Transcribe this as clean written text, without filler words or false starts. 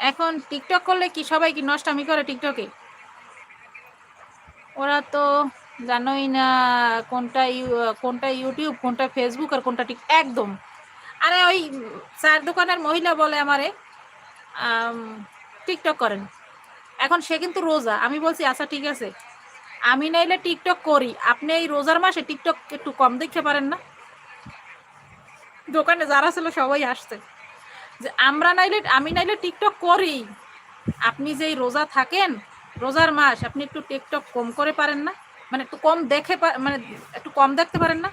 এখন টিকটক করলে কি সবাই কি নষ্টামি করে টিকটকে? ওরা তো জানোই না কোনটা ইউটিউব, কোনটা ফেসবুক আর কোনটা একদম। আরে ওই চায়ের দোকানের মহিলা বলে আমারে টিকটক করেন। এখন সে কিন্তু রোজা। আমি বলছি আচ্ছা ঠিক আছে, আমি নাইলে টিকটক করি, আপনি এই রোজার মাসে টিকটক একটু কম দেখতে পারেন না? দোকানে যারা ছিল সবাই আসছে যে আমি নাইলে টিকটক করি, আপনি যেই রোজা থাকেন, রোজার মাস, আপনি একটু টিকটক কম করে পারেন না? মানে একটু কম দেখতে পারেন না?